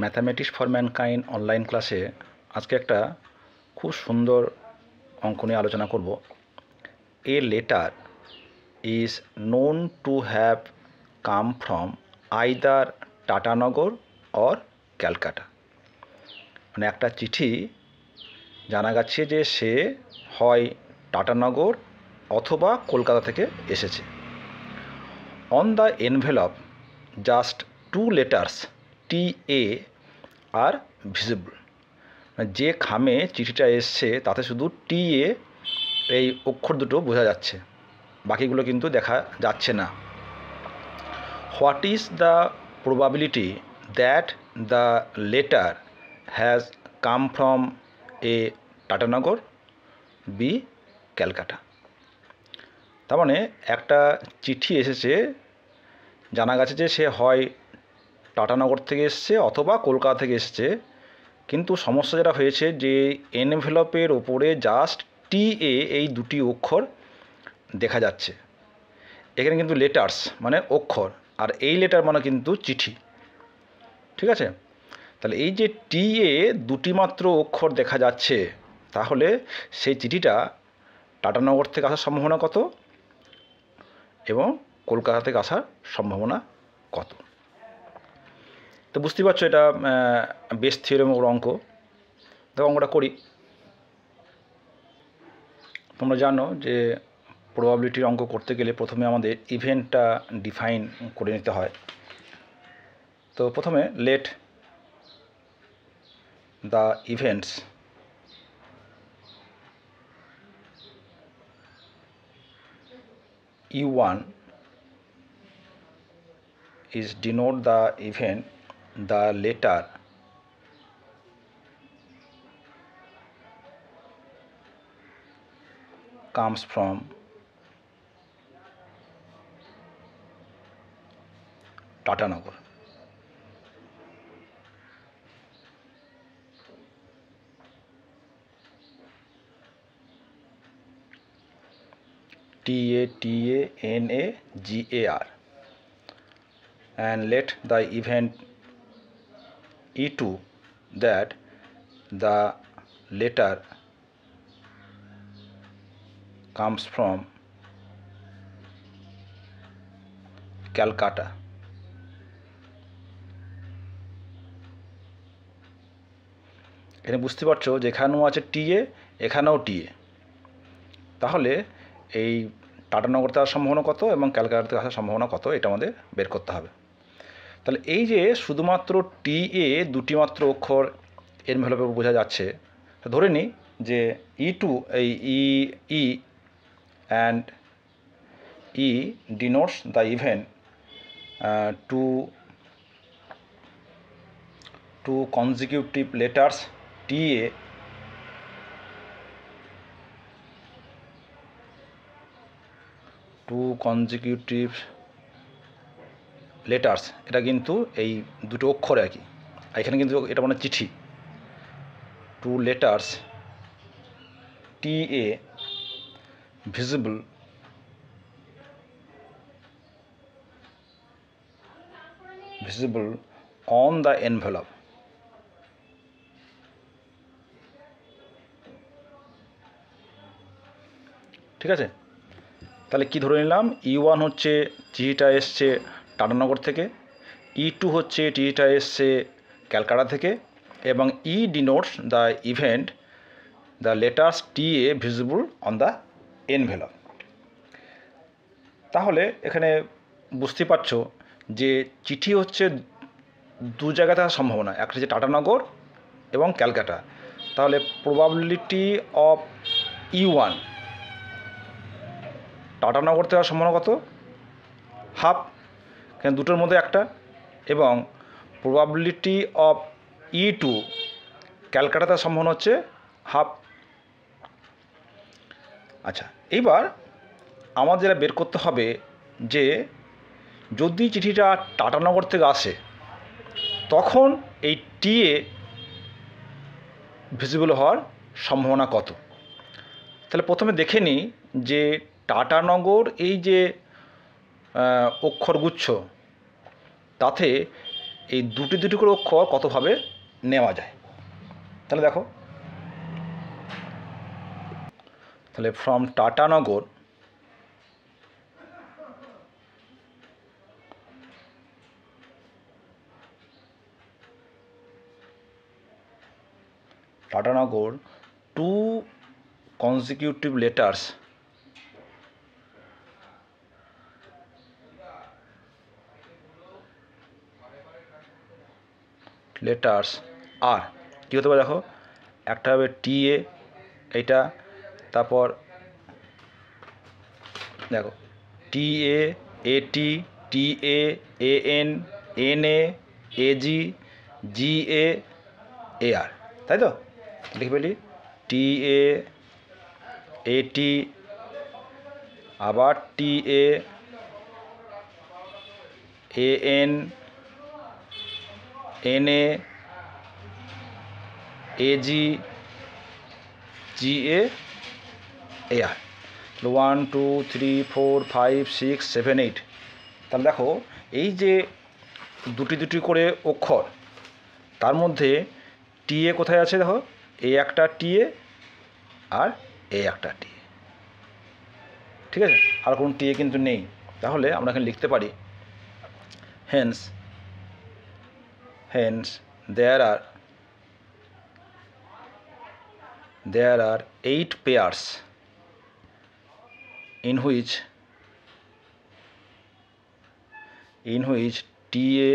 Mathematics for mankind online ক্লাসে আজকে একটা খুব সুন্দর অঙ্ক নিয়ে আলোচনা করব। A letter is known to have come from either Tatanagar or Calcutta. মানে একটা চিঠি জানা গেছে যে সে হয় টাটানগর অথবা কলকাতা থেকে এসেছে। On the envelope just 2 letters TA are visible. যে খামে চিঠিটা এসছে তাতে শুধু TA এই অক্ষর দুটো বোঝা যাচ্ছে, বাকিগুলো কিন্তু দেখা যাচ্ছে না। What is the probability that the letter has come from a Tatanagar be Calcutta. তার মানে একটা চিঠি এসেছে, জানা গেছে যে সে হয় টাটানগর থেকে এসছে অথবা কলকাতা থেকে এসছে, কিন্তু সমস্যা যেটা হয়েছে যে এনভেলপের ওপরে জাস্ট TA এই দুটি অক্ষর দেখা যাচ্ছে। এখানে কিন্তু লেটার্স মানে অক্ষর, আর এই লেটার মানে কিন্তু চিঠি। ঠিক আছে, তাহলে এই যে TA দুটি মাত্র অক্ষর দেখা যাচ্ছে, তাহলে সেই চিঠিটা টাটানগর থেকে আসার সম্ভাবনা কত এবং কলকাতা থেকে আসার সম্ভাবনা কত? তো বুঝতেই পারছো এটা বেস থিওরেমের অঙ্ক। তো অঙ্কটা করি। তোমরা জানো যে প্রবাবিলিটির অঙ্ক করতে গেলে প্রথমে আমাদের ইভেন্টটা ডিফাইন করে নিতে হয়। তো প্রথমে let the events U1 is denote the event the letter comes from Tatanagar. TATANAGAR, and let the event E2 that the letter comes from Calcutta. এখানে বুঝতে পারছো যে এখানেও আছে TA, এখানেও TA, তাহলে এই টাটানগর থেকে সম্ভাবনা কত এবং ক্যালকাটা থেকে আসার সম্ভাবনা কত এটা আমাদের বের করতে হবে। তাহলে এই যে শুধুমাত্র TA দুটি মাত্র অক্ষর এনভেলপে বোঝা যাচ্ছে, ধরে নিই যে E2 এই E and E denotes the event two consecutive letters TA letters, এটা কিন্তু এই দুটো অক্ষর একই। এখানে কিন্তু এটা মানে চিঠি। 2 letters TA visible on the envelope. ঠিক আছে, তাহলে কি ধরে নিলাম? E1 হচ্ছে চিঠিটা এসছে টাটানগর থেকে, E2 হচ্ছে চিঠিটা এসছে ক্যালকাটা থেকে, এবং E denotes the event the letters TA visible on the envelope. তাহলে এখানে বুঝতে পারছো যে চিঠি হচ্ছে দু জায়গাতে থাকার সম্ভাবনা, একটা হচ্ছে টাটানগর এবং ক্যালকাটা। তাহলে প্রবাবিলিটি অফ E1 টাটানগর থেকে হওয়ার সম্ভাবনা কত? হাফ, কেন দুটোর মধ্যে একটা। এবং প্রবাবিলিটি অফ E2 ক্যালকাটাতে সম্ভাবনা হচ্ছে হাফ। আচ্ছা, এইবার আমাদের যেটা বের করতে হবে যে যদি চিঠিটা টাটানগর থেকে আসে তখন এই TA ভিজিবল হওয়ার সম্ভাবনা কত। তাহলে প্রথমে দেখে নিই যে টাটানগর এই যে অক্ষরগুচ্ছ, তাতে এই দুটি দুটি করে অক্ষর কতভাবে নেওয়া যায়। তাহলে দেখো, তাহলে from Tatanagar two consecutive letters আর কী হতে পারে দেখো, একটা হবে TA, এইটা, তারপর দেখো TA, AT, TA, AN, NA, AG, GA, AR, তাই তো? লিখে ফেলি TA, AT, আবার TA, AN, NA, AG, GA, AR। 1 2 3 4 5 6 7 8। তাহলে দেখো এই যে দুটি দুটি করে অক্ষর, তার মধ্যে টিএ কোথায় আছে দেখো, এ একটা টিএ আর এ একটা টিএ, ঠিক আছে, আর কোনো টিএ কিন্তু নেই। তাহলে আমরা এখানে লিখতে পারি Haynes there are 8 pairs in which TA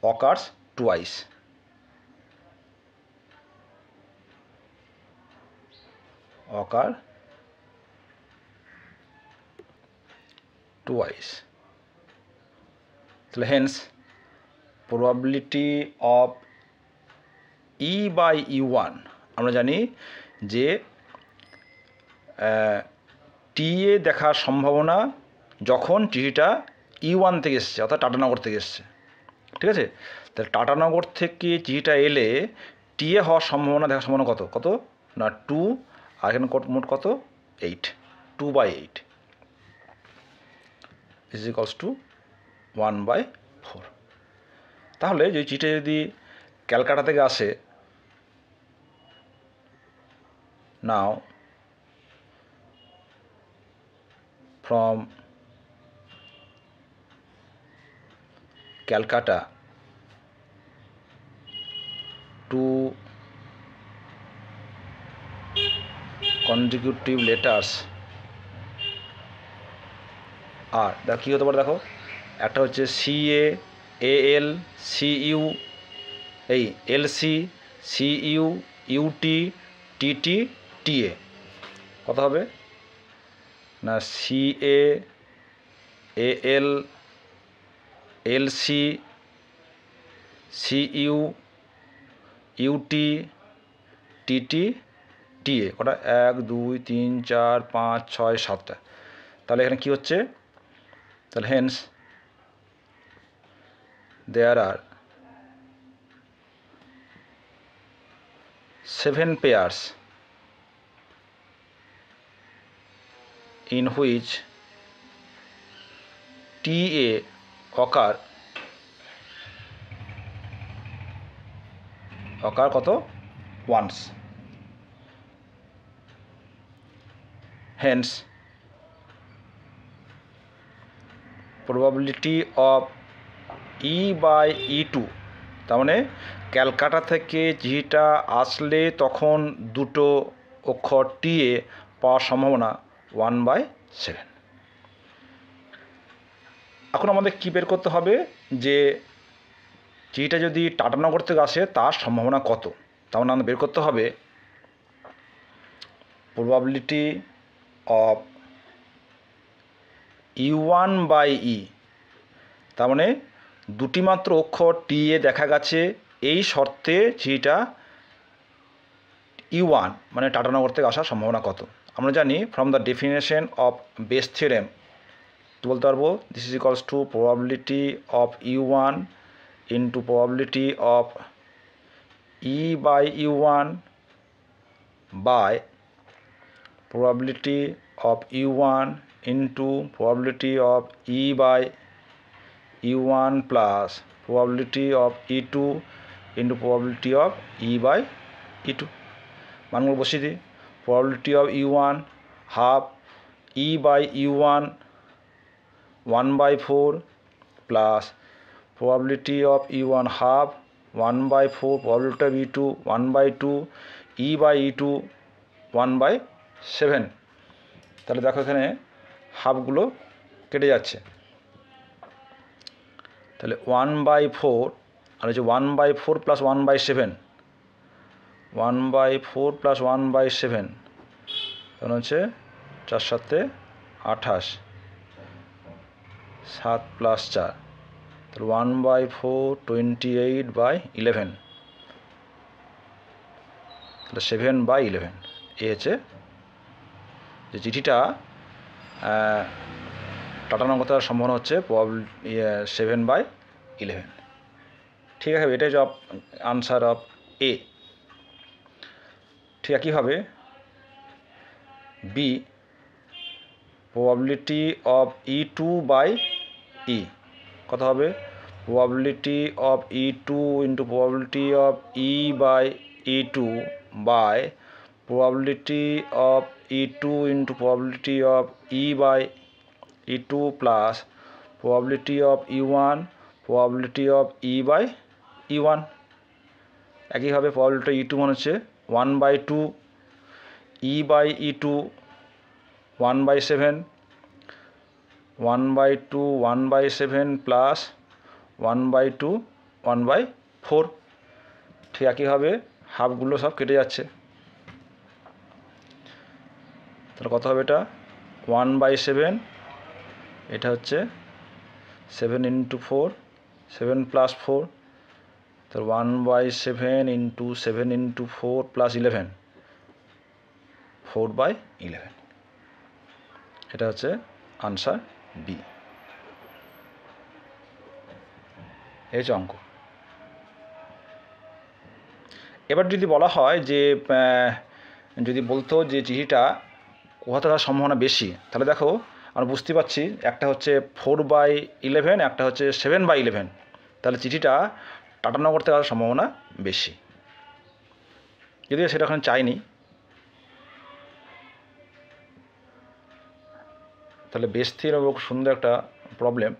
occurs twice. তাহলে hence probability of E/U1, আমরা জানি যে টিএ দেখার সম্ভাবনা যখন টিটা E1 থেকে এসছে, অর্থাৎ টাটানগর থেকে এসছে, ঠিক আছে। তাহলে টাটানগর থেকে চিঠিটা এলে টিএ হওয়ার সম্ভাবনা দেখার সম্ভাবনা কত না 2, আর এখানে মোট কত 8, 2/8 = 1/4। তাহলে যদি চিঠিটা যদি ক্যালকাটা থেকে আসে, নাও from Calcutta to consecutive letters আর দেখো কী হতে পারে, দেখো একটা হচ্ছে CA, AL, CU, এই LC, CU, UT, TT, TA, কত হবে না CA, AL, LC, CU, UT, TT, TA, কটা 1 2 3 4 5 6 7টা। তাহলে এখানে কী হচ্ছে, তাহলে Haynes there are 7 pairs in which TA occur কত once, hence probability of E/E2, তার মানে ক্যালকাটা থেকে চিঠিটা আসলে তখন দুটো অক্ষর টিএ পাওয়ার সম্ভাবনা 1/7। এখন আমাদের কী বের করতে হবে যে চিঠিটা যদি টাটানগর থেকে আসে তার সম্ভাবনা কত। তার মানে আমাদের বের করতে হবে probability of U1/E, তার মানে দুটি মাত্র অক্ষর টিএ দেখা গেছে এই শর্তে চিঠিটা U1 মানে টাটানগর থেকে আসার সম্ভাবনা কত। আমরা জানি from the definition of Bayes theorem তো বলতে পারবো this is equals to probability of U1 into probability of E/U1 by probability of U1 into probability of E/U1 plus probability of E2 into probability of E/E2। মানগুলো বসিয়ে দিই। Probability of E1 half E/E1 1/4 plus probability of E1 half 1/4 probability of E2 1/2 E/E2 1/7। তাহলে দেখো এখানে হাফগুলো কেটে যাচ্ছে। তাহলে 1/4 আর হচ্ছে 1/4 প্লাস 1/7, 1/4 প্লাস 1/7 তখন হচ্ছে 4 7 28, 7 প্লাস 4, তাহলে 1/4 28/11, তাহলে 7/11। এই হচ্ছে যে চিঠিটা টাটানো করার সম্ভাবনা হচ্ছে 7/11। ঠিক আছে, এটাই জব আনসার অফ এ। ঠিক একইভাবে বি, প্রবাবিলিটি অফ E2/E কত হবে? Probability of E2 into probability of E/E2 by probability of E2 into probability of E/E2 plus probability of E1 probability of E/E1। একইভাবে প্রবাবিলিটি E2 মানে হচ্ছে 1/2 E/E2 1/7, 1/2 1/7 plus 1/2 1/4। ঠিক একইভাবে হাফগুলো সব কেটে যাচ্ছে। তাহলে কত হবে? এটা 1/7, এটা হচ্ছে 7 ইন্টু 4, 7 প্লাস 4, তাহলে 1/7 ইন্টু 7 ইন্টু 4 প্লাস 11, 4/11। এটা হচ্ছে আনসার বি। এই হচ্ছে অঙ্ক। এবার যদি বলা হয় যে যদি বলতো যে চিঠিটা কোথা থাকার সম্ভাবনা বেশি, তাহলে দেখো আমরা বুঝতে পারছি একটা হচ্ছে 4/11, একটা হচ্ছে 7/11, তাহলে চিঠিটা টাটানগর থেকে আসার সম্ভাবনা বেশি, যদিও সেটা ওখানে চাইনি। তাহলে বেশ স্থির এবং সুন্দর একটা প্রবলেম।